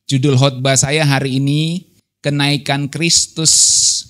Judul khotbah saya hari ini, kenaikan Kristus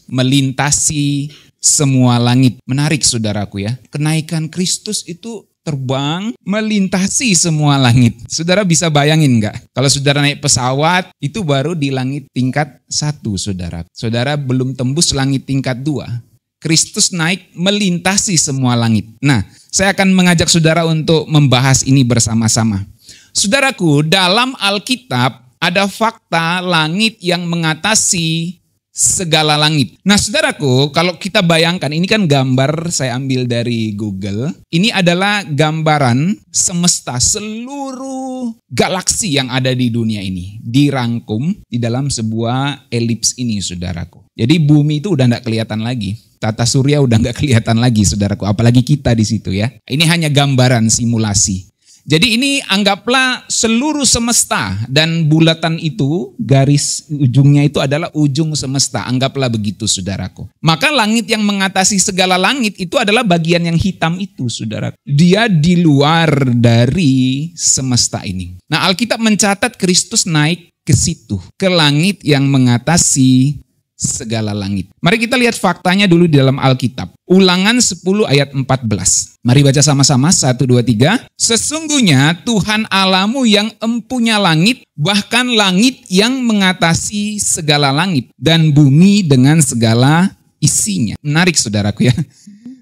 melintasi semua langit. Menarik saudaraku ya, kenaikan Kristus itu terbang melintasi semua langit. Saudara bisa bayangin nggak? Kalau saudara naik pesawat, itu baru di langit tingkat 1 saudara. Saudara belum tembus langit tingkat 2. Kristus naik melintasi semua langit. Nah, saya akan mengajak saudara untuk membahas ini bersama-sama. Saudaraku, dalam Alkitab ada fakta langit yang mengatasi segala langit. Nah saudaraku, kalau kita bayangkan, ini kan gambar saya ambil dari Google. Ini adalah gambaran semesta, seluruh galaksi yang ada di dunia ini. Dirangkum di dalam sebuah elips ini saudaraku. Jadi bumi itu udah gak kelihatan lagi. Tata surya udah gak kelihatan lagi saudaraku. Apalagi kita di situ ya. Ini hanya gambaran simulasi. Jadi ini anggaplah seluruh semesta dan bulatan itu, garis ujungnya itu adalah ujung semesta. Anggaplah begitu saudaraku. Maka langit yang mengatasi segala langit itu adalah bagian yang hitam itu saudaraku. Dia di luar dari semesta ini. Nah Alkitab mencatat Kristus naik ke situ, ke langit yang mengatasi segala langit. Mari kita lihat faktanya dulu di dalam Alkitab. Ulangan 10 ayat 14. Mari baca sama-sama, 1, 2, 3. Sesungguhnya Tuhan Allahmu yang empunya langit, bahkan langit yang mengatasi segala langit, dan bumi dengan segala isinya. Menarik saudaraku ya.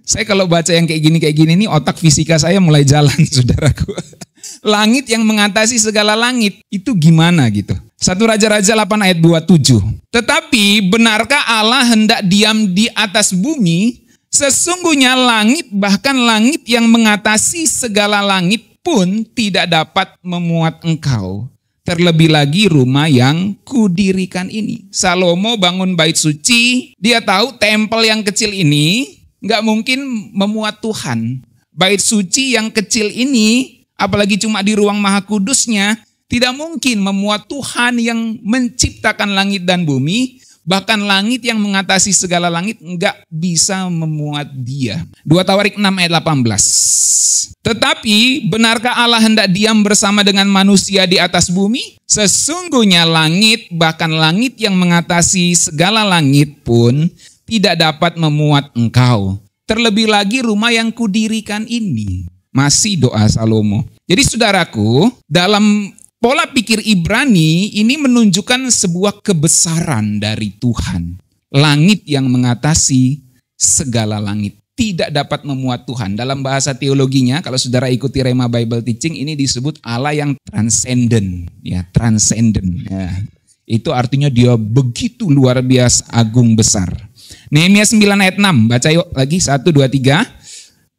Saya kalau baca yang kayak gini nih, otak fisika saya mulai jalan saudaraku. Langit yang mengatasi segala langit, itu gimana gitu. 1 Raja-Raja 8 ayat 27. Tetapi benarkah Allah hendak diam di atas bumi? Sesungguhnya langit, bahkan langit yang mengatasi segala langit pun tidak dapat memuat engkau. Terlebih lagi rumah yang kudirikan ini. Salomo bangun bait suci, dia tahu tempel yang kecil ini nggak mungkin memuat Tuhan. Bait suci yang kecil ini, apalagi cuma di ruang maha kudusnya, tidak mungkin memuat Tuhan yang menciptakan langit dan bumi. Bahkan langit yang mengatasi segala langit enggak bisa memuat dia. 2 Tawarik 6 ayat 18. Tetapi benarkah Allah hendak diam bersama dengan manusia di atas bumi? Sesungguhnya langit, bahkan langit yang mengatasi segala langit pun tidak dapat memuat engkau. Terlebih lagi rumah yang kudirikan ini. Masih doa Salomo. Jadi saudaraku, dalam pola pikir Ibrani ini menunjukkan sebuah kebesaran dari Tuhan. Langit yang mengatasi segala langit. Tidak dapat memuat Tuhan. Dalam bahasa teologinya, kalau saudara ikuti Rhema Bible Teaching, ini disebut Allah yang transcendent. Ya, transcendent. Ya. Itu artinya dia begitu luar biasa, agung besar. Nehemia 9 ayat 6. Baca yuk lagi, 1, 2, 3.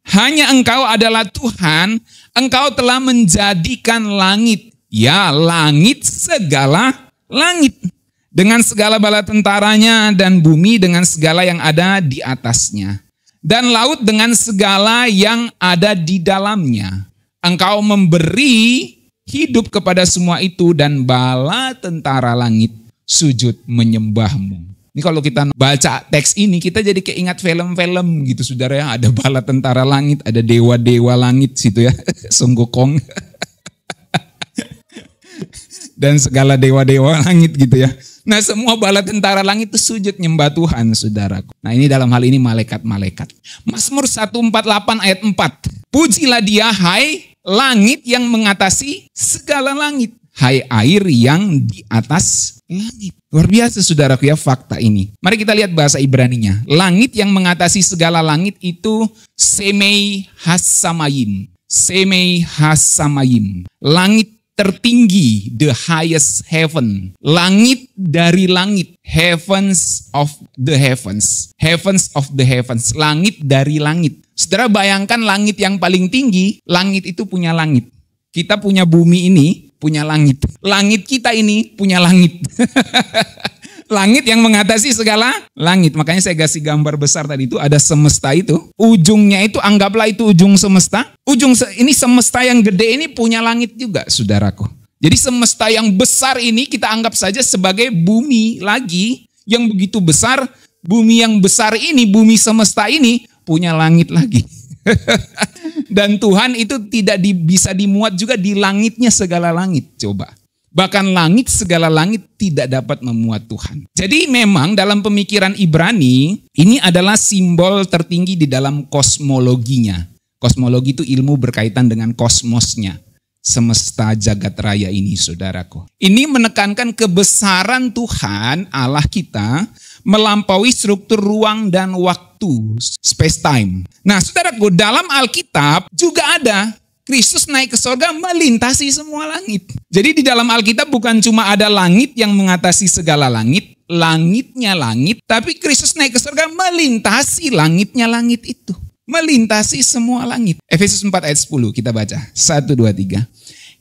Hanya engkau adalah Tuhan, engkau telah menjadikan langit. Ya, langit segala langit. Dengan segala bala tentaranya dan bumi dengan segala yang ada di atasnya. Dan laut dengan segala yang ada di dalamnya. Engkau memberi hidup kepada semua itu dan bala tentara langit sujud menyembahmu. Ini kalau kita baca teks ini kita jadi keingat film-film gitu saudara ya. Ada bala tentara langit, ada dewa-dewa langit situ ya. Sung Gokong. Dan segala dewa-dewa langit gitu ya. Nah semua bala tentara langit itu sujud nyembah Tuhan saudaraku. Nah ini dalam hal ini malaikat-malaikat. Mazmur 148 ayat 4. Pujilah dia hai langit yang mengatasi segala langit. Hai air yang di atas langit. Luar biasa saudaraku ya fakta ini. Mari kita lihat bahasa Ibraninya. Langit yang mengatasi segala langit itu semei hasamayim. Semei hasamayim. Langit tertinggi, the highest heaven. Langit dari langit. Heavens of the heavens. Heavens of the heavens. Langit dari langit. Saudara bayangkan langit yang paling tinggi. Langit itu punya langit. Kita punya bumi ini punya langit. Langit kita ini punya langit. Langit yang mengatasi segala langit. Makanya saya kasih gambar besar tadi itu ada semesta itu. Ujungnya itu anggaplah itu ujung semesta. Ini semesta yang gede ini punya langit juga saudaraku. Jadi semesta yang besar ini kita anggap saja sebagai bumi lagi. Yang begitu besar. Bumi yang besar ini, bumi semesta ini punya langit lagi. Dan Tuhan itu tidak bisa dimuat juga di langitnya segala langit. Coba. Bahkan langit, segala langit tidak dapat memuat Tuhan. Jadi memang dalam pemikiran Ibrani, ini adalah simbol tertinggi di dalam kosmologinya. Kosmologi itu ilmu berkaitan dengan kosmosnya. Semesta jagat raya ini, saudaraku. Ini menekankan kebesaran Tuhan Allah kita melampaui struktur ruang dan waktu, space time. Nah, saudaraku, dalam Alkitab juga ada Kristus naik ke sorga melintasi semua langit. Jadi di dalam Alkitab bukan cuma ada langit yang mengatasi segala langit, langitnya langit, tapi Kristus naik ke sorga melintasi langitnya langit itu. Melintasi semua langit. Efesus 4 ayat 10 kita baca. 1, 2, 3.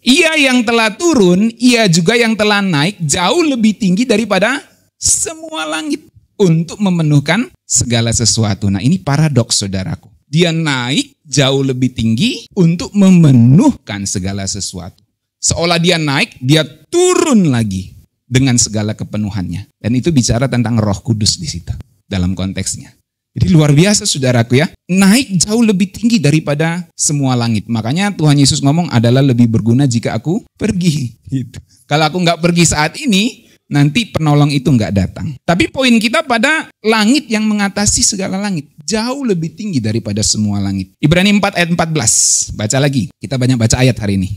Ia yang telah turun, ia juga yang telah naik jauh lebih tinggi daripada semua langit untuk memenuhkan segala sesuatu. Nah, ini paradoks, saudaraku. Dia naik jauh lebih tinggi untuk memenuhkan segala sesuatu. Seolah dia naik, dia turun lagi dengan segala kepenuhannya. Dan itu bicara tentang Roh Kudus di situ dalam konteksnya. Jadi luar biasa, saudaraku ya. Naik jauh lebih tinggi daripada semua langit. Makanya Tuhan Yesus ngomong adalah lebih berguna jika aku pergi. Gitu. Kalau aku nggak pergi saat ini, nanti penolong itu nggak datang. Tapi poin kita pada langit yang mengatasi segala langit. Jauh lebih tinggi daripada semua langit. Ibrani 4 ayat 14. Baca lagi. Kita banyak baca ayat hari ini.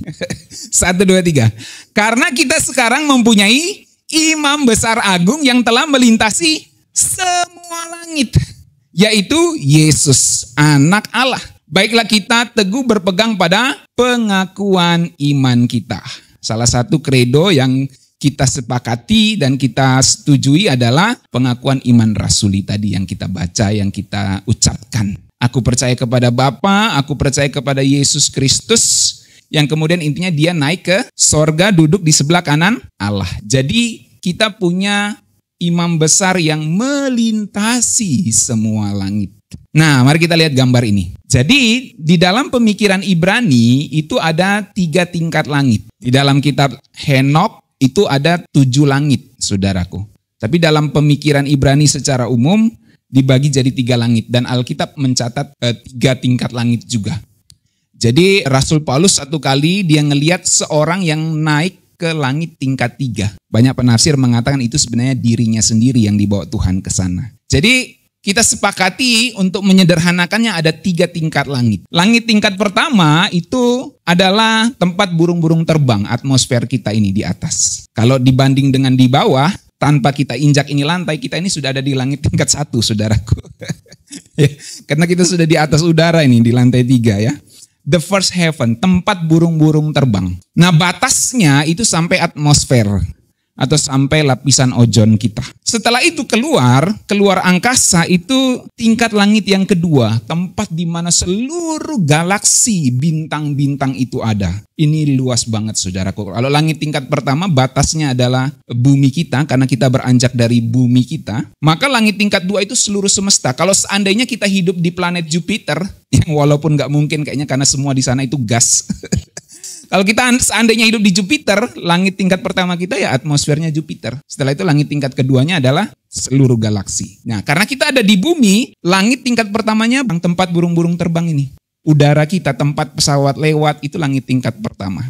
1, 2, 3. Karena kita sekarang mempunyai imam besar agung yang telah melintasi semua langit. Yaitu Yesus, anak Allah. Baiklah kita teguh berpegang pada pengakuan iman kita. Salah satu kredo yang kita sepakati dan kita setujui adalah pengakuan iman rasuli tadi yang kita baca, yang kita ucapkan. Aku percaya kepada Bapa, aku percaya kepada Yesus Kristus, yang kemudian intinya dia naik ke sorga, duduk di sebelah kanan Allah. Jadi kita punya imam besar yang melintasi semua langit. Nah, mari kita lihat gambar ini. Jadi di dalam pemikiran Ibrani itu ada 3 tingkat langit. Di dalam kitab Henokh itu ada 7 langit, saudaraku. Tapi dalam pemikiran Ibrani secara umum dibagi jadi 3 langit. Dan Alkitab mencatat 3 tingkat langit juga. Jadi Rasul Paulus satu kali dia ngelihat seorang yang naik ke langit tingkat 3. Banyak penafsir mengatakan itu sebenarnya dirinya sendiri yang dibawa Tuhan ke sana. Jadi kita sepakati untuk menyederhanakannya ada 3 tingkat langit. Langit tingkat pertama itu adalah tempat burung-burung terbang, atmosfer kita ini di atas. Kalau dibanding dengan di bawah, tanpa kita injak ini lantai, kita ini sudah ada di langit tingkat 1, saudaraku. Karena kita sudah di atas udara ini, di lantai 3 ya. The first heaven, tempat burung-burung terbang. Nah, batasnya itu sampai atmosfer atau sampai lapisan ozon kita. Setelah itu keluar angkasa itu tingkat langit yang kedua, tempat di mana seluruh galaksi bintang-bintang itu ada. Ini luas banget, saudaraku. Kalau langit tingkat pertama batasnya adalah bumi kita, karena kita beranjak dari bumi kita. Maka langit tingkat 2 itu seluruh semesta. Kalau seandainya kita hidup di planet Jupiter, yang walaupun nggak mungkin kayaknya karena semua di sana itu gas. Kalau kita seandainya hidup di Jupiter, langit tingkat pertama kita ya atmosfernya Jupiter. Setelah itu langit tingkat keduanya adalah seluruh galaksi. Nah, karena kita ada di bumi, langit tingkat pertamanya tempat burung-burung terbang ini. Udara kita, tempat pesawat lewat, itu langit tingkat pertama.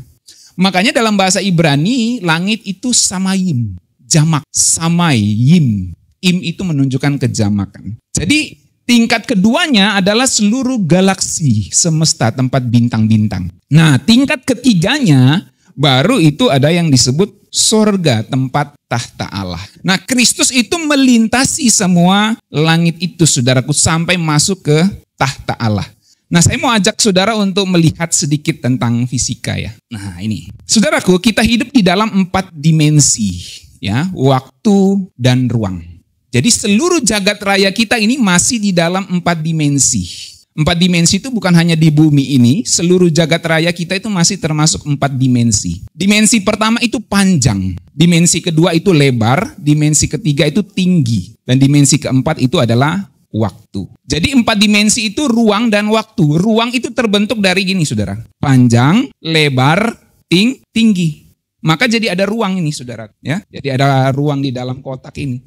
Makanya dalam bahasa Ibrani, langit itu samayim, jamak, samayim. Im itu menunjukkan kejamakan. Jadi tingkat keduanya adalah seluruh galaksi, semesta, tempat bintang-bintang. Nah, tingkat ketiganya baru itu ada yang disebut sorga, tempat tahta Allah. Nah, Kristus itu melintasi semua langit itu, saudaraku, sampai masuk ke tahta Allah. Nah, saya mau ajak saudara untuk melihat sedikit tentang fisika ya. Nah, ini. Saudaraku, kita hidup di dalam 4 dimensi, ya, waktu dan ruang. Jadi seluruh jagat raya kita ini masih di dalam 4 dimensi. 4 dimensi itu bukan hanya di bumi ini, seluruh jagat raya kita itu masih termasuk 4 dimensi. Dimensi pertama itu panjang, dimensi kedua itu lebar, dimensi ketiga itu tinggi, dan dimensi keempat itu adalah waktu. Jadi 4 dimensi itu ruang dan waktu. Ruang itu terbentuk dari gini, saudara. Panjang, lebar, tinggi. Maka jadi ada ruang ini, saudara. Ya, jadi ada ruang di dalam kotak ini.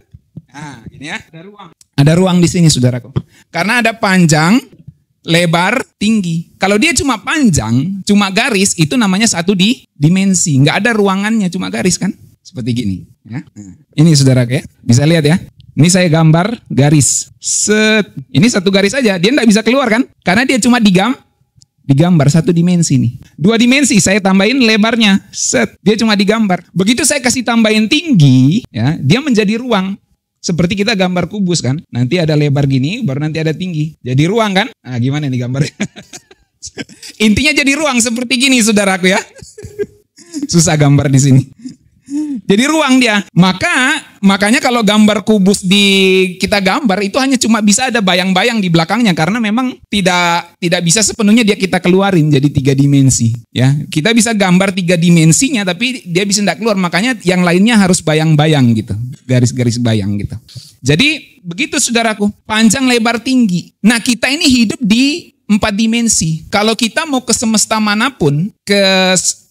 Nah, ini ya, ada ruang. Ada ruang di sini, saudaraku. Karena ada panjang, lebar, tinggi. Kalau dia cuma panjang, cuma garis, itu namanya satu dimensi. Nggak ada ruangannya, cuma garis kan? Seperti gini. Ya. Ini saudara ya, bisa lihat ya. Ini saya gambar garis. Set. Ini satu garis aja, dia nggak bisa keluar kan? Karena dia cuma digambar satu dimensi nih. 2 dimensi saya tambahin lebarnya. Set. Dia cuma digambar. Begitu saya kasih tambahin tinggi, ya, dia menjadi ruang. Seperti kita gambar kubus kan. Nanti ada lebar gini, baru nanti ada tinggi. Jadi ruang kan? Nah, gimana nih gambarnya? Intinya jadi ruang seperti gini saudaraku ya. Susah gambar di sini. Jadi ruang dia. Makanya kalau gambar kubus kita gambar itu hanya cuma bisa ada bayang-bayang di belakangnya karena memang tidak bisa sepenuhnya kita keluarin jadi 3 dimensi. Ya, kita bisa gambar 3 dimensinya tapi dia bisa tidak keluar. Makanya yang lainnya harus bayang-bayang gitu, garis-garis bayang gitu. Jadi begitu saudaraku, panjang, lebar, tinggi. Nah kita ini hidup di 4 dimensi. Kalau kita mau ke semesta manapun,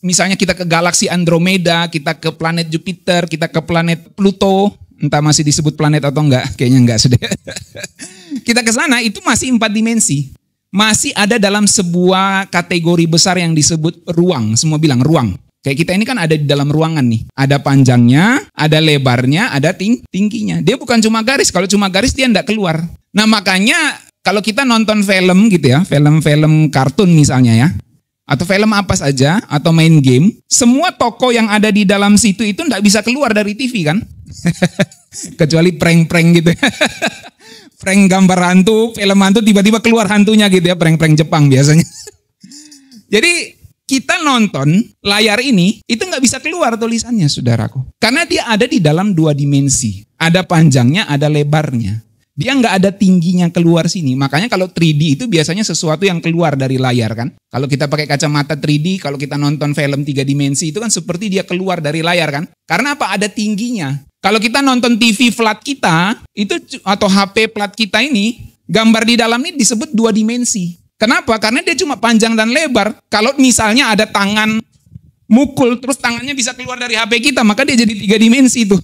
misalnya kita ke galaksi Andromeda, kita ke planet Jupiter, kita ke planet Pluto, entah masih disebut planet atau enggak, kayaknya enggak sudah. Kita ke sana itu masih 4 dimensi. Masih ada dalam sebuah kategori besar yang disebut ruang. Semua bilang ruang. Kayak kita ini kan ada di dalam ruangan nih. Ada panjangnya, ada lebarnya, ada tingginya. Dia bukan cuma garis. Kalau cuma garis dia enggak keluar. Nah makanya kalau kita nonton film gitu ya, film-film kartun misalnya ya, atau film apa saja, atau main game, semua tokoh yang ada di dalam situ itu enggak bisa keluar dari TV kan? Kecuali prank-prank gitu ya. Prank gambar hantu, film hantu tiba-tiba keluar hantunya gitu ya, prank-prank Jepang biasanya. Jadi kita nonton layar ini, itu nggak bisa keluar tulisannya saudaraku. Karena dia ada di dalam 2 dimensi. Ada panjangnya, ada lebarnya. Dia nggak ada tingginya keluar sini. Makanya kalau 3D itu biasanya sesuatu yang keluar dari layar kan. Kalau kita pakai kacamata 3D, kalau kita nonton film 3 dimensi itu kan seperti dia keluar dari layar kan. Karena apa? Ada tingginya. Kalau kita nonton TV flat kita, itu atau HP flat kita ini, gambar di dalam ini disebut 2 dimensi. Kenapa? Karena dia cuma panjang dan lebar. Kalau misalnya ada tangan mukul, terus tangannya bisa keluar dari HP kita, maka dia jadi 3 dimensi itu.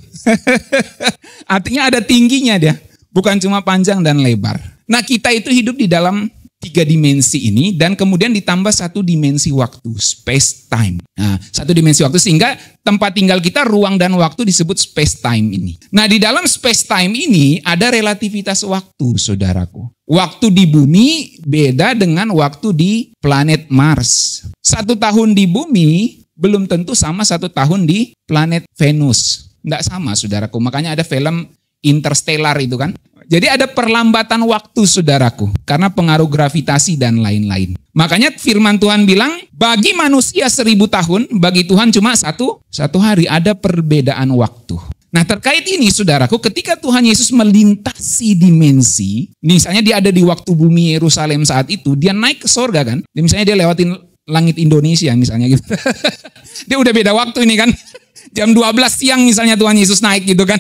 Artinya ada tingginya dia. Bukan cuma panjang dan lebar. Nah kita itu hidup di dalam 3 dimensi ini dan kemudian ditambah 1 dimensi waktu, space time. Nah 1 dimensi waktu sehingga tempat tinggal kita ruang dan waktu disebut space time ini. Nah di dalam space time ini ada relativitas waktu saudaraku. Waktu di bumi beda dengan waktu di planet Mars. 1 tahun di bumi belum tentu sama 1 tahun di planet Venus. Nggak sama saudaraku, makanya ada film Interstellar itu kan. Jadi ada perlambatan waktu saudaraku. Karena pengaruh gravitasi dan lain-lain. Makanya firman Tuhan bilang, bagi manusia 1000 tahun, bagi Tuhan cuma satu hari. Ada perbedaan waktu. Nah terkait ini saudaraku, ketika Tuhan Yesus melintasi dimensi, misalnya dia ada di waktu bumi Yerusalem saat itu, dia naik ke sorga kan. Misalnya dia lewatin langit Indonesia misalnya gitu. Dia udah beda waktu ini kan. Jam 12 siang misalnya Tuhan Yesus naik gitu kan.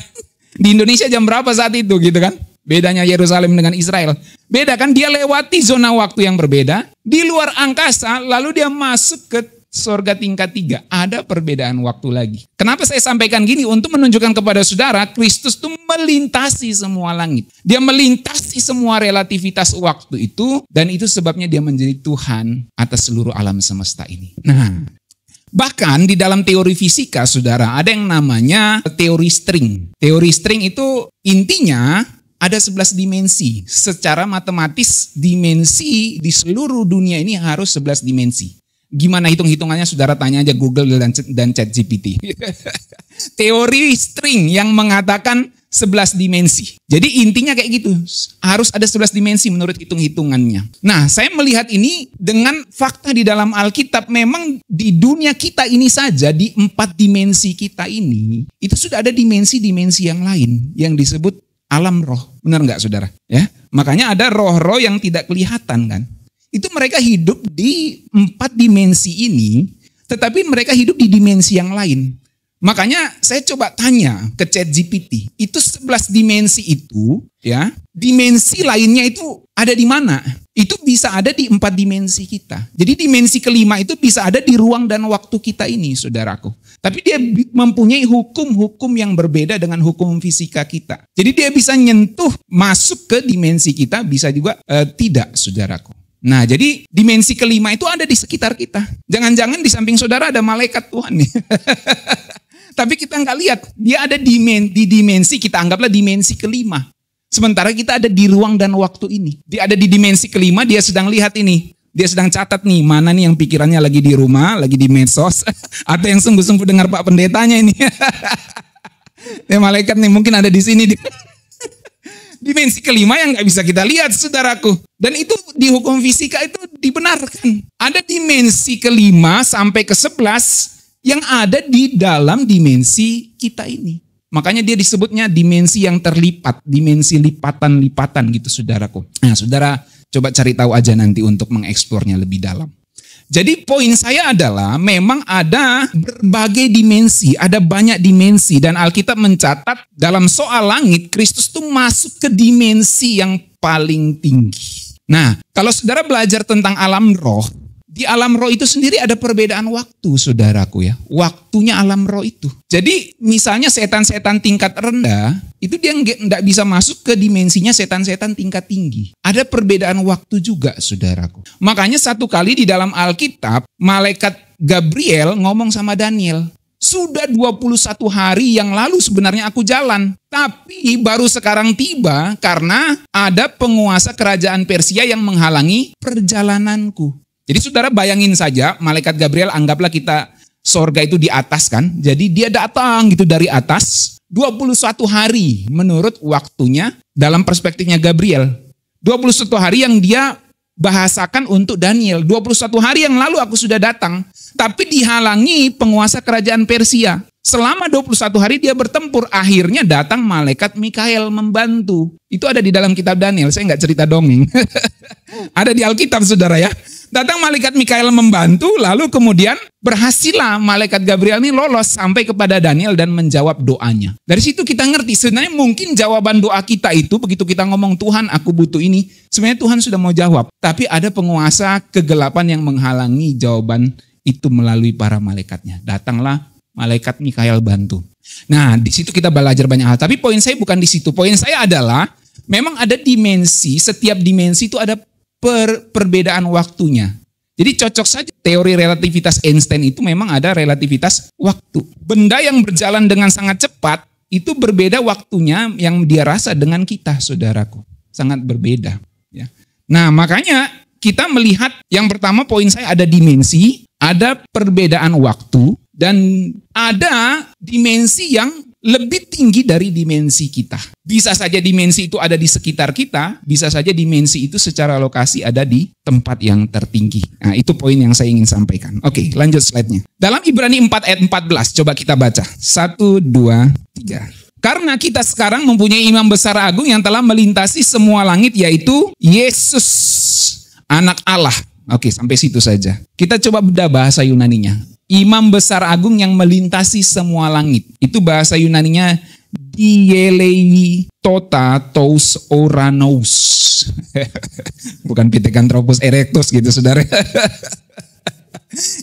Di Indonesia jam berapa saat itu gitu kan? Bedanya Yerusalem dengan Israel. Beda kan, dia lewati zona waktu yang berbeda. Di luar angkasa, lalu dia masuk ke surga tingkat 3. Ada perbedaan waktu lagi. Kenapa saya sampaikan gini? Untuk menunjukkan kepada saudara, Kristus itu melintasi semua langit. Dia melintasi semua relativitas waktu itu. Dan itu sebabnya dia menjadi Tuhan atas seluruh alam semesta ini. Nah, bahkan di dalam teori fisika, saudara, ada yang namanya teori string. Teori string itu intinya ada 11 dimensi. Secara matematis, dimensi di seluruh dunia ini harus 11 dimensi. Gimana hitung-hitungannya, saudara tanya aja Google dan ChatGPT. Teori string yang mengatakan 11 dimensi. Jadi intinya kayak gitu. Harus ada 11 dimensi menurut hitung-hitungannya. Nah, saya melihat ini dengan fakta di dalam Alkitab. Memang di dunia kita ini saja, di 4 dimensi kita ini, itu sudah ada dimensi-dimensi yang lain yang disebut alam roh. Benar nggak saudara? Ya, makanya ada roh-roh yang tidak kelihatan kan. Itu mereka hidup di 4 dimensi ini, tetapi mereka hidup di dimensi yang lain. Makanya saya coba tanya ke ChatGPT, itu 11 dimensi itu, ya, dimensi lainnya itu ada di mana? Itu bisa ada di 4 dimensi kita. Jadi dimensi kelima itu bisa ada di ruang dan waktu kita ini, saudaraku. Tapi dia mempunyai hukum-hukum yang berbeda dengan hukum fisika kita. Jadi dia bisa nyentuh masuk ke dimensi kita, bisa juga tidak, saudaraku. Nah, jadi dimensi kelima itu ada di sekitar kita. Jangan-jangan di samping saudara ada malaikat Tuhan nih. Tapi kita nggak lihat, dia ada di dimensi, kita anggaplah dimensi kelima. Sementara kita ada di ruang dan waktu ini. Dia ada di dimensi kelima, dia sedang lihat ini. Dia sedang catat nih, mana nih yang pikirannya lagi di rumah, lagi di medsos. Atau yang sungguh-sungguh dengar Pak Pendetanya ini. Ya, malaikat nih mungkin ada di sini. Dimensi kelima yang nggak bisa kita lihat, saudaraku. Dan itu di hukum fisika itu dibenarkan. Ada dimensi kelima sampai ke-11 yang ada di dalam dimensi kita ini. Makanya dia disebutnya dimensi yang terlipat, dimensi lipatan-lipatan gitu, saudaraku. Nah, saudara coba cari tahu aja nanti untuk mengeksplornya lebih dalam. Jadi poin saya adalah memang ada berbagai dimensi, ada banyak dimensi, dan Alkitab mencatat dalam soal langit, Kristus tuh masuk ke dimensi yang paling tinggi. Nah, kalau saudara belajar tentang alam roh, di alam roh itu sendiri ada perbedaan waktu, saudaraku ya. Waktunya alam roh itu. Jadi misalnya setan-setan tingkat rendah, itu dia nggak bisa masuk ke dimensinya setan-setan tingkat tinggi. Ada perbedaan waktu juga, saudaraku. Makanya satu kali di dalam Alkitab, malaikat Gabriel ngomong sama Daniel, sudah 21 hari yang lalu sebenarnya aku jalan. Tapi baru sekarang tiba karena ada penguasa kerajaan Persia yang menghalangi perjalananku. Jadi saudara bayangin saja, malaikat Gabriel anggaplah kita sorga itu di atas kan. Jadi dia datang gitu dari atas 21 hari menurut waktunya dalam perspektifnya Gabriel. 21 hari yang dia bahasakan untuk Daniel. 21 hari yang lalu aku sudah datang. Tapi dihalangi penguasa kerajaan Persia. Selama 21 hari dia bertempur. Akhirnya datang malaikat Mikael membantu. Itu ada di dalam kitab Daniel. Saya nggak cerita dongeng. Ada di Alkitab, saudara ya. Datang malaikat Mikael membantu, lalu kemudian berhasillah malaikat Gabriel ini lolos sampai kepada Daniel dan menjawab doanya. Dari situ kita ngerti, sebenarnya mungkin jawaban doa kita itu, begitu kita ngomong Tuhan aku butuh ini, sebenarnya Tuhan sudah mau jawab. Tapi ada penguasa kegelapan yang menghalangi jawaban itu melalui para malaikatnya. Datanglah malaikat Mikael bantu. Nah, di situ kita belajar banyak hal. Tapi poin saya bukan di situ. Poin saya adalah memang ada dimensi, setiap dimensi itu ada perbedaan waktunya. Jadi cocok saja teori relativitas Einstein itu memang ada relativitas waktu. Benda yang berjalan dengan sangat cepat itu berbeda waktunya yang dia rasa dengan kita, saudaraku. Sangat berbeda. Ya. Nah, makanya kita melihat yang pertama poin saya ada dimensi, ada perbedaan waktu, dan ada dimensi yang lebih tinggi dari dimensi kita. Bisa saja dimensi itu ada di sekitar kita, bisa saja dimensi itu secara lokasi ada di tempat yang tertinggi. Nah, itu poin yang saya ingin sampaikan. Oke, lanjut slide-nya. Dalam Ibrani 4 ayat 14, coba kita baca. 1, 2, 3. Karena kita sekarang mempunyai imam besar agung yang telah melintasi semua langit, yaitu Yesus, anak Allah. Oke, sampai situ saja. Kita coba bedah bahasa Yunaninya. Imam besar agung yang melintasi semua langit. Itu bahasa Yunaninya dielei tota tous oranos. Bukan Pithecanthropus erectus gitu, saudara.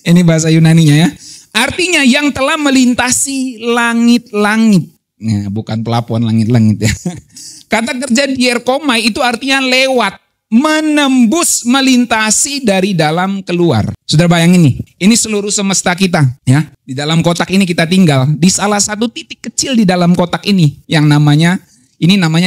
Ini bahasa Yunaninya ya. Artinya yang telah melintasi langit-langit. Nah, bukan pelabuhan langit-langit ya. Kata kerja dierkomai itu artinya lewat. Menembus, melintasi dari dalam keluar. Sudah bayangin nih, ini seluruh semesta kita ya. Di dalam kotak ini kita tinggal. Di salah satu titik kecil di dalam kotak ini yang namanya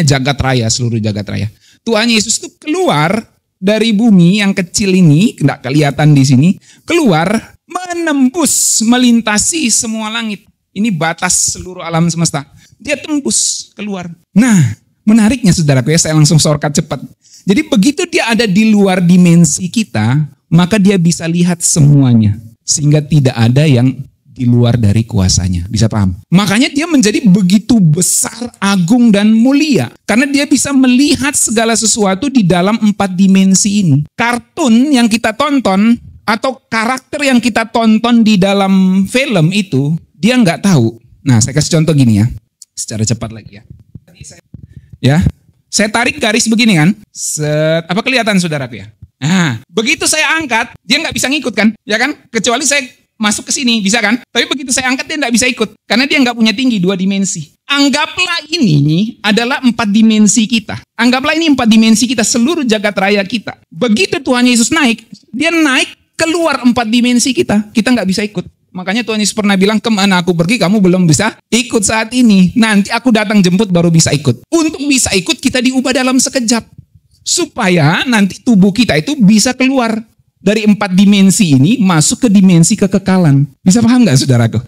jagat raya, seluruh jagat raya. Tuhan Yesus itu keluar dari bumi yang kecil ini, tidak kelihatan di sini, keluar menembus, melintasi semua langit. Ini batas seluruh alam semesta. Dia tembus keluar. Nah, menariknya saudaraku ya, saya langsung shortcut cepat. Jadi begitu dia ada di luar dimensi kita, maka dia bisa lihat semuanya. Sehingga tidak ada yang di luar dari kuasanya. Bisa paham? Makanya dia menjadi begitu besar, agung, dan mulia. Karena dia bisa melihat segala sesuatu di dalam 4 dimensi ini. Kartun yang kita tonton, atau karakter yang kita tonton di dalam film itu, dia nggak tahu. Nah, saya kasih contoh gini ya. Secara cepat lagi ya. Ya. Saya tarik garis begini kan, apa kelihatan saudaraku ya? Nah, begitu saya angkat, dia nggak bisa ngikut kan, ya kan? Kecuali saya masuk ke sini, bisa kan? Tapi begitu saya angkat dia nggak bisa ikut, karena dia nggak punya tinggi 2 dimensi. Anggaplah ini adalah 4 dimensi kita. Anggaplah ini 4 dimensi kita, seluruh jagat raya kita. Begitu Tuhan Yesus naik, dia naik keluar 4 dimensi kita. Kita nggak bisa ikut. Makanya Tuhan Yesus pernah bilang, kemana aku pergi kamu belum bisa ikut saat ini. Nanti aku datang jemput baru bisa ikut. Untuk bisa ikut kita diubah dalam sekejap. Supaya nanti tubuh kita itu bisa keluar dari 4 dimensi ini masuk ke dimensi kekekalan. Bisa paham nggak saudaraku?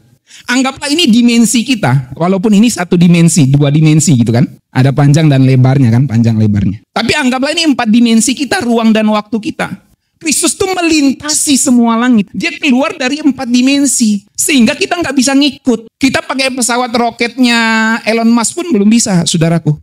Anggaplah ini dimensi kita, walaupun ini 1 dimensi, 2 dimensi gitu kan. Ada panjang dan lebarnya kan, panjang lebarnya. Tapi anggaplah ini 4 dimensi kita, ruang dan waktu kita. Kristus tuh melintasi semua langit. Dia keluar dari 4 dimensi. Sehingga kita nggak bisa ngikut. Kita pakai pesawat roketnya Elon Musk pun belum bisa, saudaraku.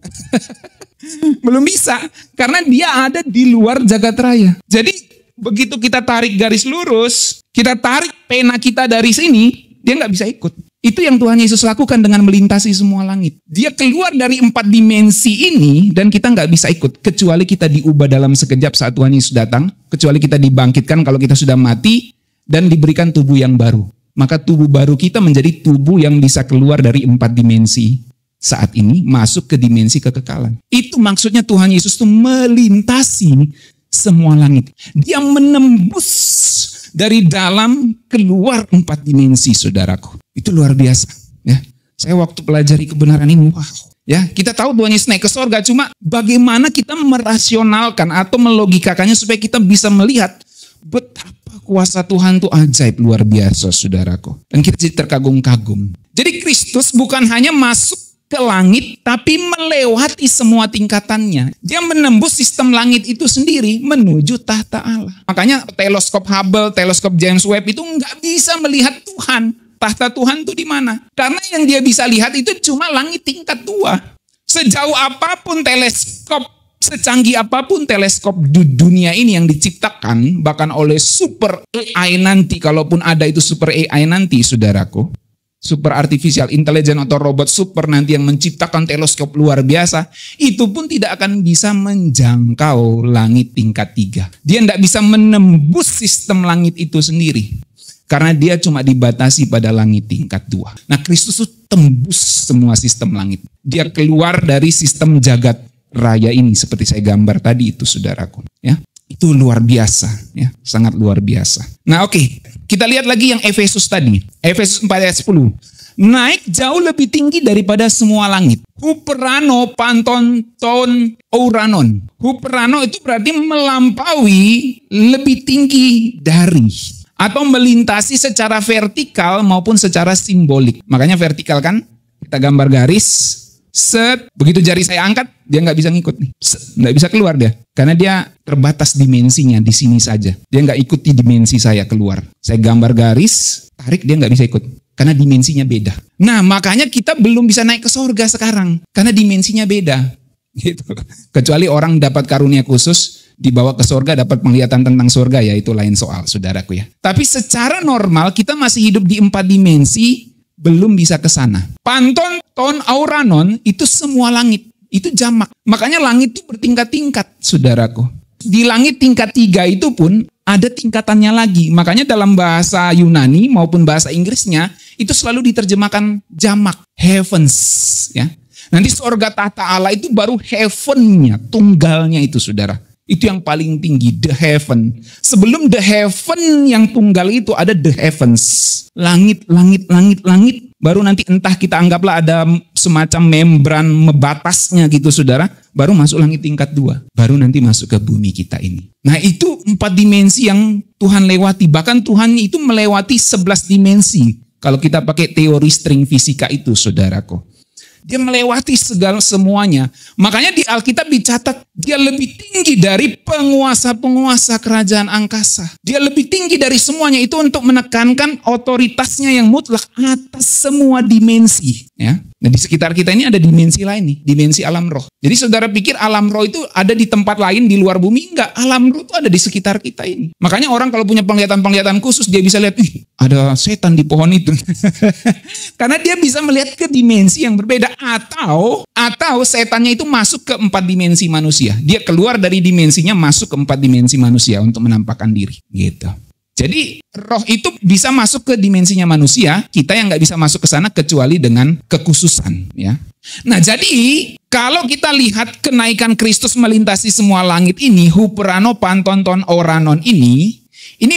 Belum bisa. Karena dia ada di luar jagat raya. Jadi begitu kita tarik garis lurus, kita tarik pena kita dari sini, dia nggak bisa ikut. Itu yang Tuhan Yesus lakukan dengan melintasi semua langit. Dia keluar dari 4 dimensi ini dan kita nggak bisa ikut. Kecuali kita diubah dalam sekejap saat Tuhan Yesus datang. Kecuali kita dibangkitkan kalau kita sudah mati dan diberikan tubuh yang baru. Maka tubuh baru kita menjadi tubuh yang bisa keluar dari 4 dimensi saat ini masuk ke dimensi kekekalan. Itu maksudnya Tuhan Yesus itu melintasi semua langit. Dia menembus dari dalam keluar 4 dimensi, saudaraku. Itu luar biasa. Ya, saya waktu pelajari kebenaran ini, wow. Ya, kita tahu Tuhan Yesus naik ke sorga, cuma bagaimana kita merasionalkan atau melogikakannya supaya kita bisa melihat betapa kuasa Tuhan itu ajaib luar biasa, saudaraku. Dan kita jadi terkagum-kagum. Jadi Kristus bukan hanya masuk ke langit, tapi melewati semua tingkatannya. Dia menembus sistem langit itu sendiri menuju tahta Allah. Makanya teleskop Hubble, teleskop James Webb itu nggak bisa melihat Tuhan. Tahta Tuhan itu di mana? Karena yang dia bisa lihat itu cuma langit tingkat 2. Sejauh apapun teleskop, secanggih apapun teleskop di dunia ini yang diciptakan, bahkan oleh super AI nanti, kalaupun ada itu super AI nanti, saudaraku. Super artificial intelligence atau robot super nanti yang menciptakan teleskop luar biasa, itu pun tidak akan bisa menjangkau langit tingkat 3. Dia tidak bisa menembus sistem langit itu sendiri. Karena dia cuma dibatasi pada langit tingkat 2. Nah, Kristus itu tembus semua sistem langit. Dia keluar dari sistem jagat raya ini seperti saya gambar tadi itu, saudaraku. Ya, itu luar biasa, ya, sangat luar biasa. Nah, oke. Kita lihat lagi yang Efesus tadi. Efesus 4 ayat 10. Naik jauh lebih tinggi daripada semua langit. Huperano panton ton ouranon. Huperano itu berarti melampaui, lebih tinggi dari. Atau melintasi secara vertikal maupun secara simbolik. Makanya vertikal kan, kita gambar garis. Set, begitu jari saya angkat, dia nggak bisa ngikut nih. Nggak bisa keluar dia. Karena dia terbatas dimensinya di sini saja. Dia nggak ikuti dimensi saya keluar. Saya gambar garis, tarik dia nggak bisa ikut. Karena dimensinya beda. Nah, makanya kita belum bisa naik ke sorga sekarang. Karena dimensinya beda. Gitu. Kecuali orang dapat karunia khusus, dibawa ke sorga dapat penglihatan tentang sorga, ya itu lain soal, saudaraku ya. Tapi secara normal kita masih hidup di 4 dimensi, belum bisa ke sana. Panton, ton, auranon itu semua langit. Itu jamak. Makanya langit itu bertingkat-tingkat, saudaraku. Di langit tingkat 3 itu pun ada tingkatannya lagi. Makanya dalam bahasa Yunani maupun bahasa Inggrisnya itu selalu diterjemahkan jamak, heavens, ya. Nanti surga tahta Allah itu baru heaven-nya, tunggalnya itu, saudara. Itu yang paling tinggi, the heaven. Sebelum the heaven yang tunggal itu ada the heavens. Langit, langit, langit, langit. Baru nanti entah kita anggaplah ada semacam membran membatasnya gitu, saudara. Baru masuk langit tingkat 2. Baru nanti masuk ke bumi kita ini. Nah, itu 4 dimensi yang Tuhan lewati. Bahkan Tuhan itu melewati 11 dimensi. Kalau kita pakai teori string fisika itu, saudaraku. Dia melewati segala semuanya. Makanya di Alkitab dicatat dia lebih tinggi dari penguasa-penguasa kerajaan angkasa. Dia lebih tinggi dari semuanya itu untuk menekankan otoritasnya yang mutlak atas semua dimensi. Ya. Nah, di sekitar kita ini ada dimensi lain nih, dimensi alam roh. Jadi saudara pikir alam roh itu ada di tempat lain di luar bumi? Enggak, alam roh itu ada di sekitar kita ini. Makanya orang kalau punya penglihatan-penglihatan khusus dia bisa lihat, ada setan di pohon itu. Karena dia bisa melihat ke dimensi yang berbeda. Atau setannya itu masuk ke 4 dimensi manusia. Dia keluar dari dimensinya masuk ke 4 dimensi manusia untuk menampakkan diri. Gitu. Jadi roh itu bisa masuk ke dimensinya manusia, kita yang nggak bisa masuk ke sana kecuali dengan kekhususan. Ya. Nah jadi kalau kita lihat kenaikan Kristus melintasi semua langit ini, huperano pantonton oranon ini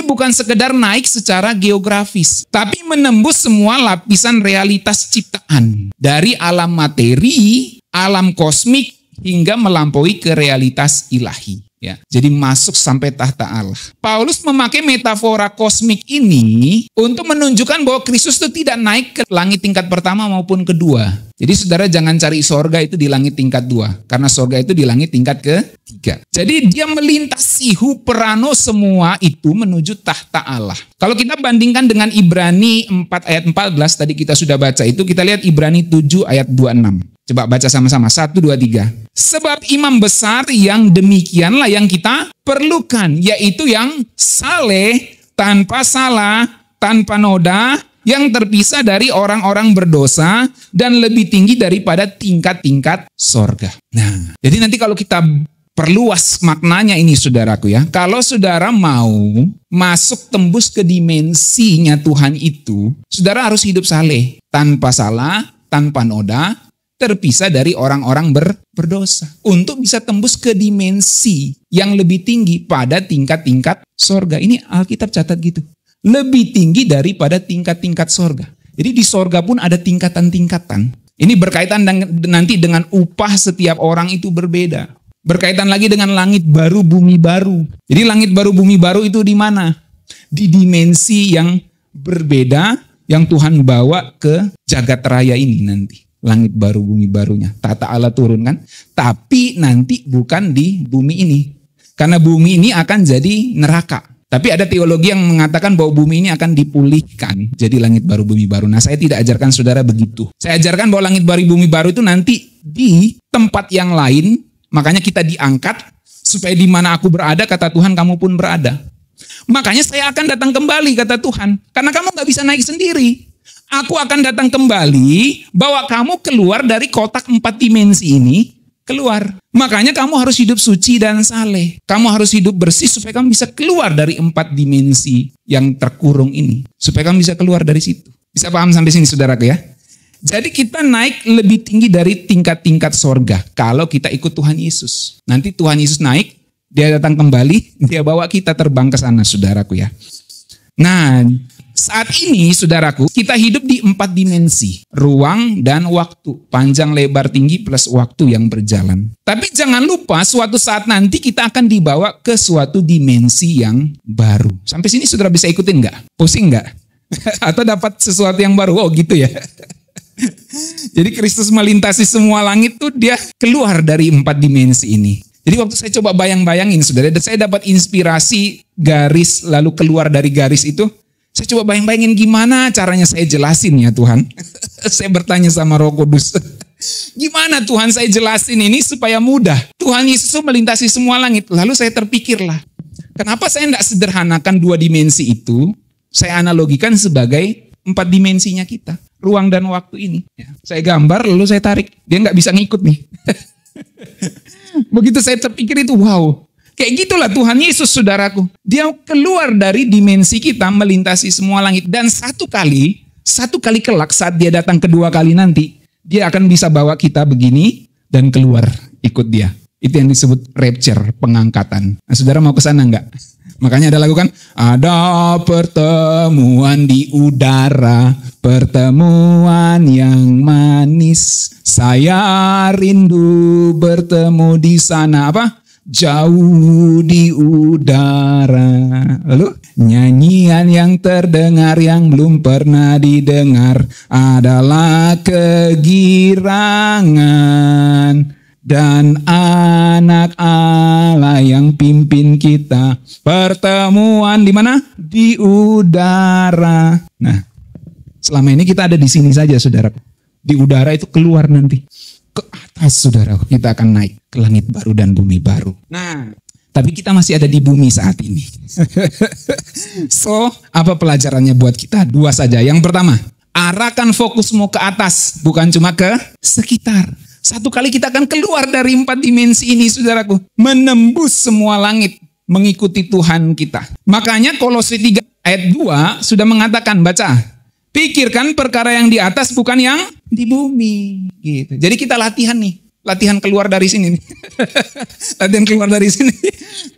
bukan sekedar naik secara geografis, tapi menembus semua lapisan realitas ciptaan. Dari alam materi, alam kosmik, hingga melampaui ke realitas ilahi. Ya, jadi masuk sampai tahta Allah. Paulus memakai metafora kosmik ini untuk menunjukkan bahwa Kristus itu tidak naik ke langit tingkat pertama maupun kedua. Jadi saudara jangan cari sorga itu di langit tingkat 2. Karena sorga itu di langit tingkat ke-3. Jadi dia melintasi huperano semua itu menuju tahta Allah. Kalau kita bandingkan dengan Ibrani 4 ayat 14 tadi kita sudah baca itu, kita lihat Ibrani 7 ayat 26. Coba baca sama-sama, 1, 2, 3. Sebab imam besar yang demikianlah yang kita perlukan, yaitu yang saleh, tanpa salah, tanpa noda, yang terpisah dari orang-orang berdosa, dan lebih tinggi daripada tingkat-tingkat sorga. Nah, jadi nanti kalau kita perluas maknanya ini saudaraku ya, kalau saudara mau masuk tembus ke dimensinya Tuhan itu, saudara harus hidup saleh, tanpa salah, tanpa noda, terpisah dari orang-orang berdosa. Untuk bisa tembus ke dimensi yang lebih tinggi pada tingkat-tingkat sorga. Ini Alkitab catat gitu. Lebih tinggi daripada tingkat-tingkat sorga. Jadi di sorga pun ada tingkatan-tingkatan. Ini berkaitan nanti dengan upah setiap orang itu berbeda. Berkaitan lagi dengan langit baru, bumi baru. Jadi langit baru, bumi baru itu di mana? Di dimensi yang berbeda yang Tuhan bawa ke jagat raya ini nanti. Langit baru, bumi barunya. Tata Allah turun kan. Tapi nanti bukan di bumi ini. Karena bumi ini akan jadi neraka. Tapi ada teologi yang mengatakan bahwa bumi ini akan dipulihkan. Jadi langit baru, bumi baru. Nah saya tidak ajarkan saudara begitu. Saya ajarkan bahwa langit baru, bumi baru itu nanti di tempat yang lain. Makanya kita diangkat. Supaya di mana aku berada, kata Tuhan kamu pun berada. Makanya saya akan datang kembali, kata Tuhan. Karena kamu gak bisa naik sendiri. Aku akan datang kembali, bawa kamu keluar dari kotak 4 dimensi ini, keluar. Makanya kamu harus hidup suci dan saleh. Kamu harus hidup bersih supaya kamu bisa keluar dari 4 dimensi yang terkurung ini. Supaya kamu bisa keluar dari situ. Bisa paham sampai sini saudaraku ya? Jadi kita naik lebih tinggi dari tingkat-tingkat sorga. Kalau kita ikut Tuhan Yesus. Nanti Tuhan Yesus naik, dia datang kembali, dia bawa kita terbang ke sana saudaraku ya. Nah, saat ini saudaraku, kita hidup di 4 dimensi. Ruang dan waktu. Panjang, lebar, tinggi plus waktu yang berjalan. Tapi jangan lupa suatu saat nanti kita akan dibawa ke suatu dimensi yang baru. Sampai sini saudara bisa ikutin nggak? Pusing nggak? Atau dapat sesuatu yang baru? Oh gitu ya. Jadi Kristus melintasi semua langit tuh dia keluar dari 4 dimensi ini. Jadi waktu saya coba bayang-bayangin saudara, saya dapat inspirasi garis lalu keluar dari garis itu. Saya coba bayang-bayangin gimana caranya saya jelasin ya Tuhan. Saya bertanya sama Roh Kudus. Gimana Tuhan saya jelasin ini supaya mudah. Tuhan Yesus melintasi semua langit. Lalu saya terpikirlah. Kenapa saya tidak sederhanakan 2 dimensi itu. Saya analogikan sebagai 4 dimensinya kita. Ruang dan waktu ini. Saya gambar lalu saya tarik. Dia nggak bisa ngikut nih. Begitu saya terpikir itu wow. Kayak gitulah Tuhan Yesus saudaraku. Dia keluar dari dimensi kita melintasi semua langit. Dan satu kali kelak saat dia datang kedua kali nanti. Dia akan bisa bawa kita begini dan keluar ikut dia. Itu yang disebut rapture, pengangkatan. Nah saudara mau ke sana enggak? Makanya ada lagu kan. Ada pertemuan di udara. Pertemuan yang manis. Saya rindu bertemu di sana. Apa? Jauh di udara. Lalu nyanyian yang terdengar yang belum pernah didengar adalah kegirangan dan anak Allah yang pimpin kita. Pertemuan di mana? Di udara. Nah, selama ini kita ada di sini saja saudara. Di udara itu keluar nanti. Ke atas saudara, kita akan naik ke langit baru dan bumi baru. Nah, tapi kita masih ada di bumi saat ini. So, apa pelajarannya buat kita? 2 saja. Yang pertama, arahkan fokusmu ke atas, bukan cuma ke sekitar. Satu kali kita akan keluar dari 4 dimensi ini, saudaraku. Menembus semua langit, mengikuti Tuhan kita. Makanya Kolose 3 ayat 2 sudah mengatakan, baca. Pikirkan perkara yang di atas bukan yang di bumi. Gitu. Jadi kita latihan nih. Latihan keluar dari sini. Latihan keluar dari sini.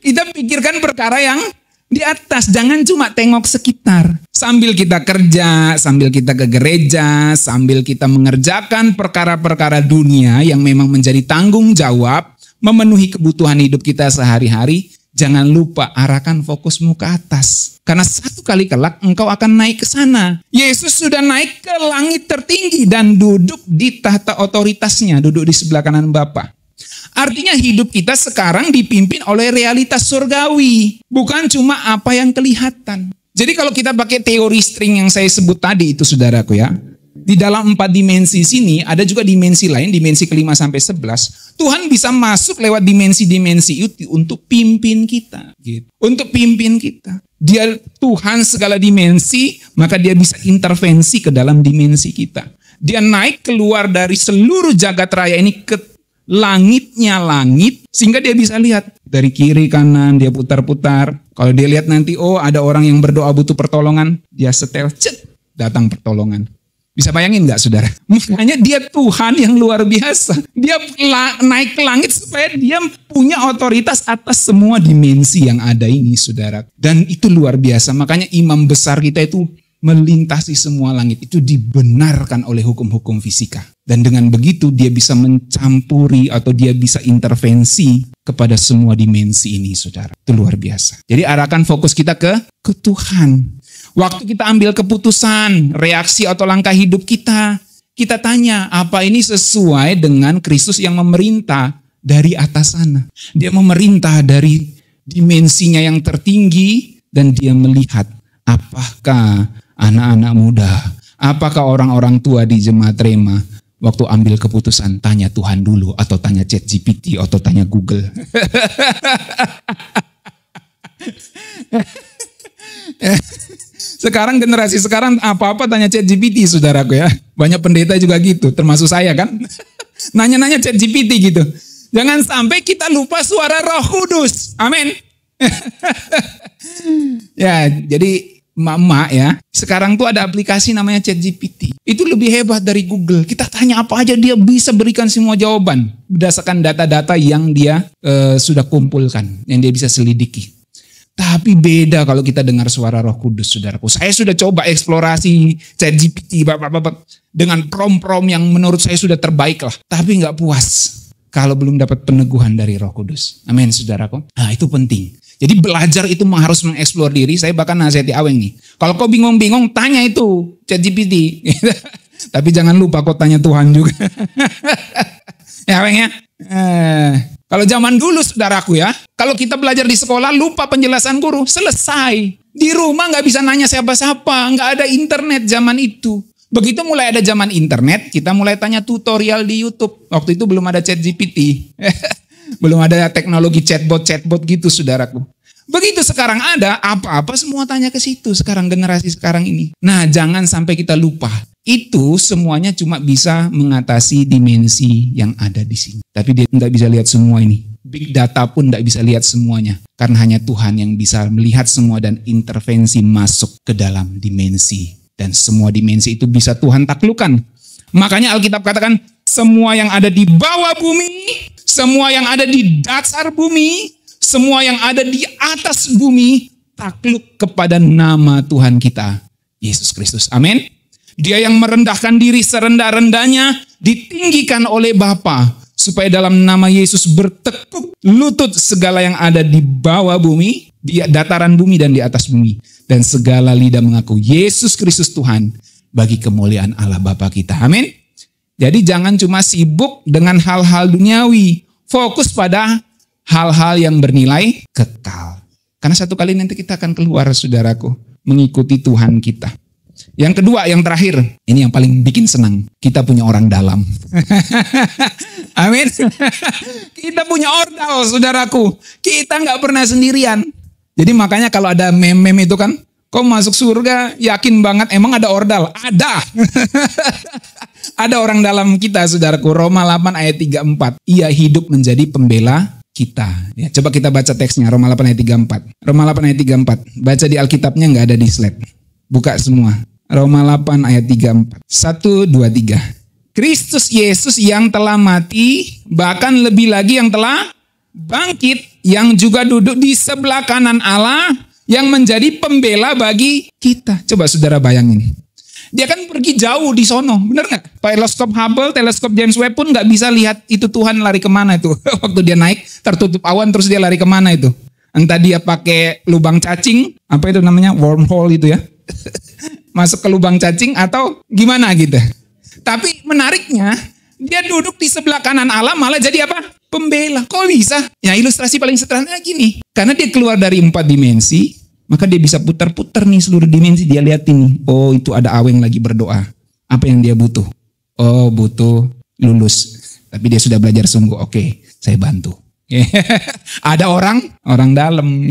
Kita pikirkan perkara yang di atas. Jangan cuma tengok sekitar. Sambil kita kerja, sambil kita ke gereja, sambil kita mengerjakan perkara-perkara dunia yang memang menjadi tanggung jawab, memenuhi kebutuhan hidup kita sehari-hari. Jangan lupa arahkan fokusmu ke atas. Karena satu kali kelak engkau akan naik ke sana. Yesus sudah naik ke langit tertinggi dan duduk di tahta otoritasnya. Duduk di sebelah kanan Bapa. Artinya hidup kita sekarang dipimpin oleh realitas surgawi. Bukan cuma apa yang kelihatan. Jadi kalau kita pakai teori string yang saya sebut tadi itu saudaraku ya. Di dalam 4 dimensi sini ada juga dimensi lain, dimensi ke-5 sampai 11. Tuhan bisa masuk lewat dimensi-dimensi itu untuk pimpin kita. Gitu. Untuk pimpin kita. Dia Tuhan segala dimensi, maka dia bisa intervensi ke dalam dimensi kita. Dia naik keluar dari seluruh jagat raya ini ke langitnya langit, sehingga dia bisa lihat dari kiri kanan, dia putar-putar. Kalau dia lihat nanti, oh ada orang yang berdoa butuh pertolongan, dia setel, cet, datang pertolongan. Bisa bayangin gak saudara? Makanya dia Tuhan yang luar biasa. Dia naik ke langit supaya dia punya otoritas atas semua dimensi yang ada ini saudara. Dan itu luar biasa. Makanya imam besar kita itu melintasi semua langit. Itu dibenarkan oleh hukum-hukum fisika. Dan dengan begitu dia bisa mencampuri atau dia bisa intervensi kepada semua dimensi ini saudara. Itu luar biasa. Jadi arahkan fokus kita ke Tuhan. Waktu kita ambil keputusan, reaksi atau langkah hidup kita tanya, apa ini sesuai dengan Kristus yang memerintah dari atas sana. Dia memerintah dari dimensinya yang tertinggi dan dia melihat apakah anak-anak muda, apakah orang-orang tua di jemaat Rema waktu ambil keputusan tanya Tuhan dulu atau tanya ChatGPT atau tanya Google. Sekarang generasi sekarang apa-apa tanya ChatGPT saudaraku ya. Banyak pendeta juga gitu, termasuk saya kan. Nanya-nanya ChatGPT gitu. Jangan sampai kita lupa suara Roh Kudus. Amin. Ya, jadi emak-emak ya. Sekarang tuh ada aplikasi namanya ChatGPT. Itu lebih hebat dari Google. Kita tanya apa aja dia bisa berikan semua jawaban. Berdasarkan data-data yang dia sudah kumpulkan. Yang dia bisa selidiki. Tapi beda kalau kita dengar suara Roh Kudus, saudaraku. Saya sudah coba eksplorasi ChatGPT, bapak-bapak, dengan prom-prom yang menurut saya sudah terbaik lah. Tapi nggak puas kalau belum dapat peneguhan dari Roh Kudus. Amin, saudaraku. Nah, itu penting. Jadi belajar itu harus mengeksplor diri. Saya bahkan nasihati Aweng nih. Kalau kau bingung-bingung, tanya itu ChatGPT. Tapi jangan lupa kau tanya Tuhan juga. Ya, Aweng ya. Kalau zaman dulu saudaraku ya, kalau kita belajar di sekolah lupa penjelasan guru, selesai. Di rumah nggak bisa nanya siapa-siapa, nggak ada internet zaman itu. Begitu mulai ada zaman internet, kita mulai tanya tutorial di YouTube. Waktu itu belum ada ChatGPT, belum ada teknologi chatbot gitu saudaraku. Begitu sekarang ada, apa-apa semua tanya ke situ. Sekarang generasi sekarang ini. Nah, jangan sampai kita lupa. Itu semuanya cuma bisa mengatasi dimensi yang ada di sini. Tapi dia tidak bisa lihat semua ini. Big data pun tidak bisa lihat semuanya. Karena hanya Tuhan yang bisa melihat semua dan intervensi masuk ke dalam dimensi. Dan semua dimensi itu bisa Tuhan taklukkan. Makanya Alkitab katakan, semua yang ada di bawah bumi, semua yang ada di dasar bumi, semua yang ada di atas bumi, takluk kepada nama Tuhan kita, Yesus Kristus. Amin. Dia yang merendahkan diri serendah-rendahnya ditinggikan oleh Bapa supaya dalam nama Yesus bertekuk lutut segala yang ada di bawah bumi, di dataran bumi dan di atas bumi, dan segala lidah mengaku Yesus Kristus Tuhan bagi kemuliaan Allah Bapa kita. Amin. Jadi jangan cuma sibuk dengan hal-hal duniawi, fokus pada hal-hal yang bernilai kekal. Karena satu kali nanti kita akan keluar saudaraku mengikuti Tuhan kita. Yang kedua, yang terakhir, ini yang paling bikin senang. Kita punya orang dalam. Amin. Kita punya ordal, saudaraku. Kita nggak pernah sendirian. Jadi makanya kalau ada meme-meme itu kan, kau masuk surga, yakin banget emang ada ordal? Ada. Ada orang dalam kita, saudaraku. Roma 8 ayat 34. Ia hidup menjadi pembela kita. Ya, coba kita baca teksnya, Roma 8 ayat 34. Roma 8 ayat 34. Baca di Alkitabnya, nggak ada di slide. Buka semua. Roma 8 ayat 34. 1, 2, 3. Kristus Yesus yang telah mati, bahkan lebih lagi yang telah bangkit, yang juga duduk di sebelah kanan Allah, yang menjadi pembela bagi kita. Coba saudara bayangin. Dia kan pergi jauh di sono, bener nggak? Teleskop Hubble, teleskop James Webb pun nggak bisa lihat itu Tuhan lari kemana itu. Waktu dia naik, tertutup awan terus dia lari kemana itu. Entah dia pakai lubang cacing, apa itu namanya, wormhole itu ya. Masuk ke lubang cacing atau gimana gitu. Tapi menariknya, dia duduk di sebelah kanan Allah malah jadi apa? Pembela. Kok bisa? Ya ilustrasi paling sederhana gini. Karena dia keluar dari 4 dimensi, maka dia bisa putar-putar nih seluruh dimensi. Dia lihat ini, oh itu ada Aweng lagi berdoa. Apa yang dia butuh? Oh butuh lulus. Tapi dia sudah belajar sungguh, oke, saya bantu. Ada orang dalam.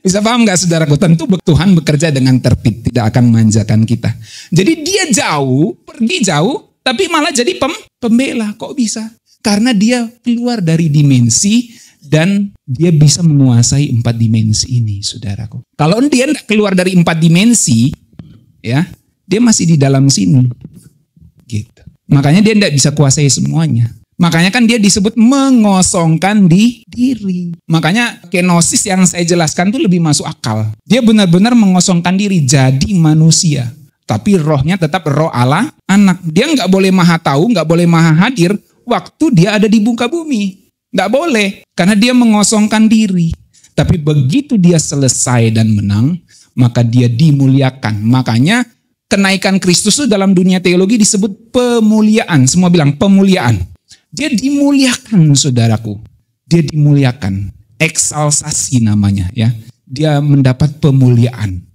Bisa paham gak saudaraku? Tentu Tuhan bekerja dengan tertib, tidak akan memanjakan kita. Jadi dia jauh, pergi jauh, tapi malah jadi pembela. Kok bisa? Karena dia keluar dari dimensi dan dia bisa menguasai 4 dimensi ini, saudaraku. Kalau dia keluar dari 4 dimensi, ya, dia masih di dalam sini. Gitu. Makanya dia tidak bisa kuasai semuanya. Makanya kan dia disebut mengosongkan diri. Makanya kenosis yang saya jelaskan itu lebih masuk akal. Dia benar-benar mengosongkan diri jadi manusia. Tapi rohnya tetap roh Allah, anak. Dia nggak boleh maha tahu, nggak boleh maha hadir waktu dia ada di muka bumi. Nggak boleh, karena dia mengosongkan diri. Tapi begitu dia selesai dan menang, maka dia dimuliakan. Makanya kenaikan Kristus itu dalam dunia teologi disebut pemuliaan. Semua bilang pemuliaan. Dia dimuliakan, saudaraku. Dia dimuliakan. Eksalsasi namanya, ya. Dia mendapat pemuliaan.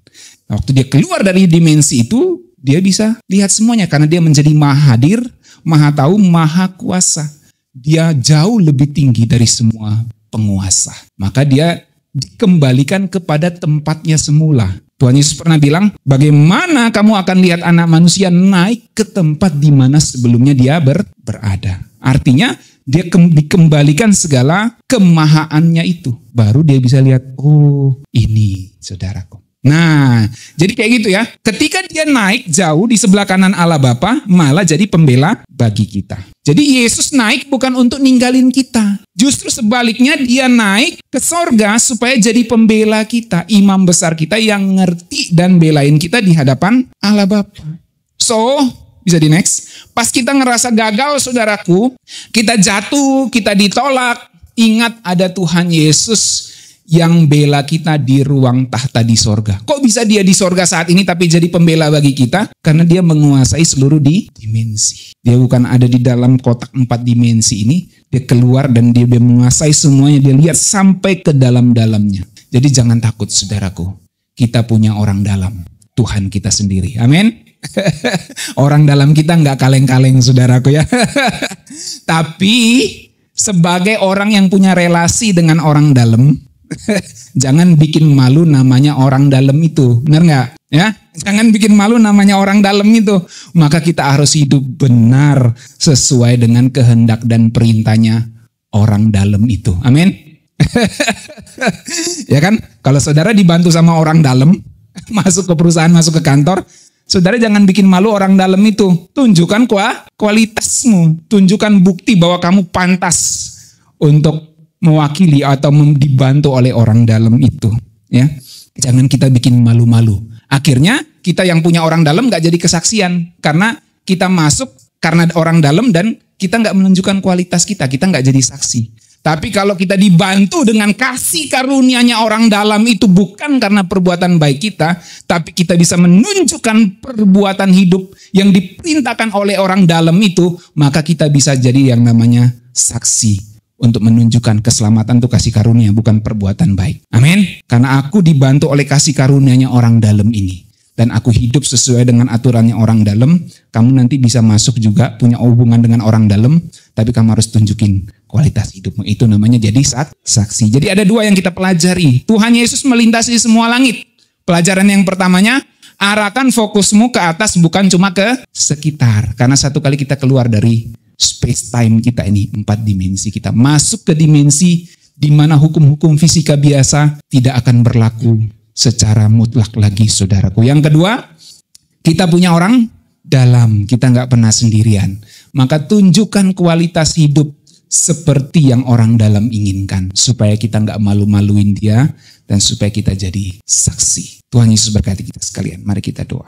Waktu dia keluar dari dimensi itu, dia bisa lihat semuanya karena dia menjadi maha hadir, maha tahu, maha kuasa. Dia jauh lebih tinggi dari semua penguasa. Maka dia dikembalikan kepada tempatnya semula. Tuhan Yesus pernah bilang, bagaimana kamu akan lihat anak manusia naik ke tempat di mana sebelumnya dia berada. Artinya dia dikembalikan segala kemahaannya itu. Baru dia bisa lihat, oh ini saudaraku. Nah, jadi kayak gitu ya. Ketika dia naik jauh di sebelah kanan Allah Bapa, malah jadi pembela bagi kita. Jadi Yesus naik bukan untuk ninggalin kita. Justru sebaliknya dia naik ke sorga supaya jadi pembela kita. Imam besar kita yang ngerti dan belain kita di hadapan Allah Bapa. So, bisa di next. Pas kita ngerasa gagal saudaraku, kita jatuh, kita ditolak. Ingat ada Tuhan Yesus yang bela kita di ruang tahta di sorga. Kok bisa dia di sorga saat ini tapi jadi pembela bagi kita? Karena dia menguasai seluruh dimensi. Dia bukan ada di dalam kotak 4 dimensi ini. Dia keluar dan dia menguasai semuanya. Dia lihat sampai ke dalam-dalamnya. Jadi jangan takut saudaraku. Kita punya orang dalam. Tuhan kita sendiri. Amin. Orang dalam kita nggak kaleng-kaleng saudaraku ya. Tapi sebagai orang yang punya relasi dengan orang dalam, jangan bikin malu namanya orang dalam itu. Benar nggak? Ya, jangan bikin malu namanya orang dalam itu. Maka kita harus hidup benar sesuai dengan kehendak dan perintahnya orang dalam itu. Amin. Ya kan? Kalau saudara dibantu sama orang dalam, masuk ke perusahaan, masuk ke kantor, saudara jangan bikin malu orang dalam itu. Tunjukkan kualitasmu. Tunjukkan bukti bahwa kamu pantas untuk mewakili atau dibantu oleh orang dalam itu, ya. Jangan kita bikin malu-malu. Akhirnya kita yang punya orang dalam nggak jadi kesaksian karena kita masuk karena orang dalam dan kita nggak menunjukkan kualitas kita nggak jadi saksi. Tapi kalau kita dibantu dengan kasih karunia-Nya orang dalam itu bukan karena perbuatan baik kita, tapi kita bisa menunjukkan perbuatan hidup yang diperintahkan oleh orang dalam itu, maka kita bisa jadi yang namanya saksi. Untuk menunjukkan keselamatan itu kasih karunia, bukan perbuatan baik. Amin. Karena aku dibantu oleh kasih karunia-Nya orang dalam ini. Dan aku hidup sesuai dengan aturannya orang dalam. Kamu nanti bisa masuk juga punya hubungan dengan orang dalam. Tapi kamu harus tunjukin kualitas hidupmu. Itu namanya jadi saksi. Jadi ada 2 yang kita pelajari. Tuhan Yesus melintasi semua langit. Pelajaran yang pertamanya, arahkan fokusmu ke atas bukan cuma ke sekitar. Karena satu kali kita keluar dari space time kita ini, 4 dimensi kita. Masuk ke dimensi di mana hukum-hukum fisika biasa tidak akan berlaku secara mutlak lagi, saudaraku. Yang kedua, kita punya orang dalam, kita nggak pernah sendirian. Maka tunjukkan kualitas hidup seperti yang orang dalam inginkan, supaya kita nggak malu-maluin dia, dan supaya kita jadi saksi. Tuhan Yesus berkati kita sekalian. Mari kita doa.